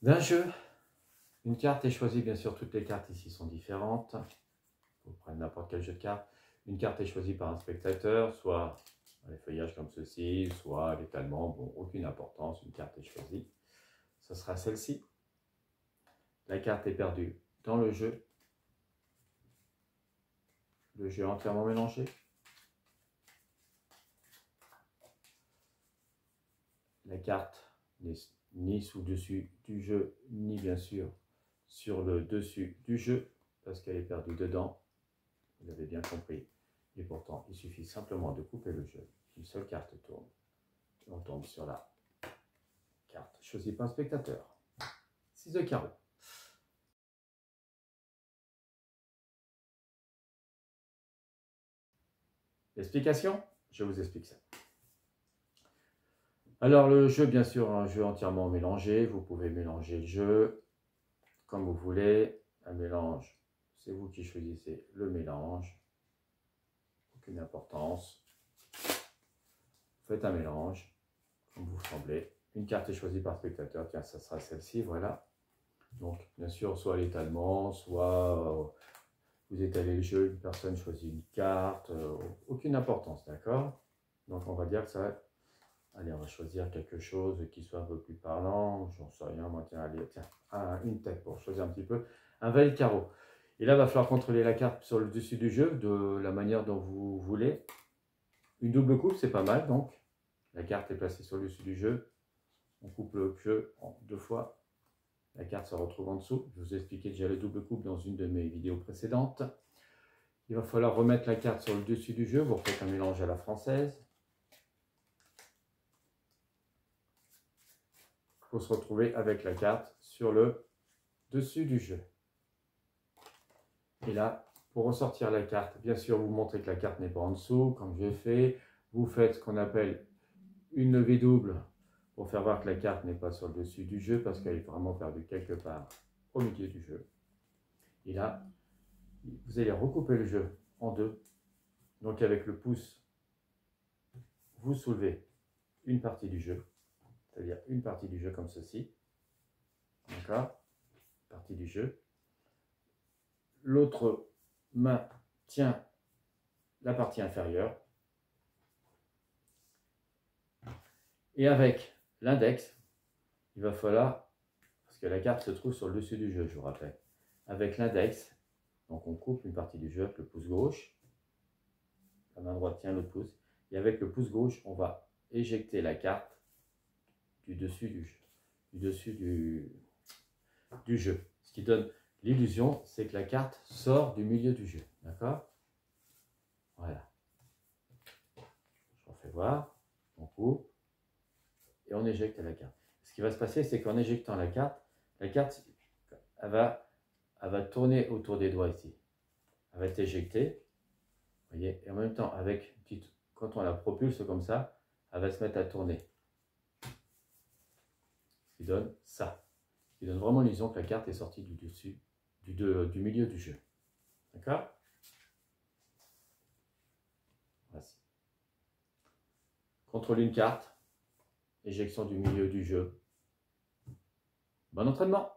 d'un jeu. Une carte est choisie, bien sûr, toutes les cartes ici sont différentes. Vous prenez n'importe quel jeu de cartes. Une carte est choisie par un spectateur, soit les feuillages comme ceci, soit l'étalement. Bon, aucune importance, une carte est choisie. Ce sera celle-ci. La carte est perdue dans le jeu. Le jeu est entièrement mélangé. La carte n'est ni sous-dessus du jeu, ni bien sûr sur le dessus du jeu, parce qu'elle est perdue dedans. Vous l'avez bien compris. Et pourtant, il suffit simplement de couper le jeu. Une seule carte tourne. Et on tombe sur la carte choisie par un spectateur. 6 de carreau. Explication? Je vous explique ça. Alors le jeu, bien sûr, un jeu entièrement mélangé. Vous pouvez mélanger le jeu comme vous voulez. Un mélange, c'est vous qui choisissez le mélange. Aucune importance. Faites un mélange, comme vous semblez. Une carte est choisie par spectateur. Tiens, ça sera celle-ci, voilà. Donc, bien sûr, soit l'étalement, soit vous étalez le jeu, une personne choisit une carte. Aucune importance, d'accord? Donc, on va dire que ça... Allez, on va choisir quelque chose qui soit un peu plus parlant. J'en sais rien, moi, tiens, allez, tiens, une tête pour choisir un petit peu. Un valet de carreau. Et là, il va falloir contrôler la carte sur le dessus du jeu, de la manière dont vous voulez. Une double coupe, c'est pas mal, donc. La carte est placée sur le dessus du jeu. On coupe le jeu en 2 fois. La carte se retrouve en dessous. Je vous ai expliqué déjà le double coupe dans une de mes vidéos précédentes. Il va falloir remettre la carte sur le dessus du jeu. Vous refaites un mélange à la française. Il faut se retrouver avec la carte sur le dessus du jeu. Et là, pour ressortir la carte, bien sûr, vous montrez que la carte n'est pas en dessous, comme j'ai fait. Vous faites ce qu'on appelle une levée double pour faire voir que la carte n'est pas sur le dessus du jeu parce qu'elle est vraiment perdue quelque part au milieu du jeu. Et là, vous allez recouper le jeu en deux. Donc avec le pouce, vous soulevez une partie du jeu, c'est-à-dire une partie du jeu comme ceci. D'accord? Partie du jeu. L'autre main tient la partie inférieure. Et avec l'index, il va falloir, parce que la carte se trouve sur le dessus du jeu, je vous rappelle. Avec l'index, donc on coupe une partie du jeu avec le pouce gauche. La main droite tient le pouce. Et avec le pouce gauche, on va éjecter la carte du dessus du jeu. Du dessus du jeu. Ce qui donne l'illusion, c'est que la carte sort du milieu du jeu. D'accord? Voilà. Je vous refais voir. On coupe. Et on éjecte la carte. Ce qui va se passer, c'est qu'en éjectant la carte, elle va tourner autour des doigts ici. Elle va être éjectée. Voyez, et en même temps, quand on la propulse comme ça, elle va se mettre à tourner. Ce qui donne ça. Ce qui donne vraiment l'illusion que la carte est sortie du dessus, du milieu du jeu. D'accord? Voici. Contrôle une carte. Éjection du milieu du jeu. Bon entraînement!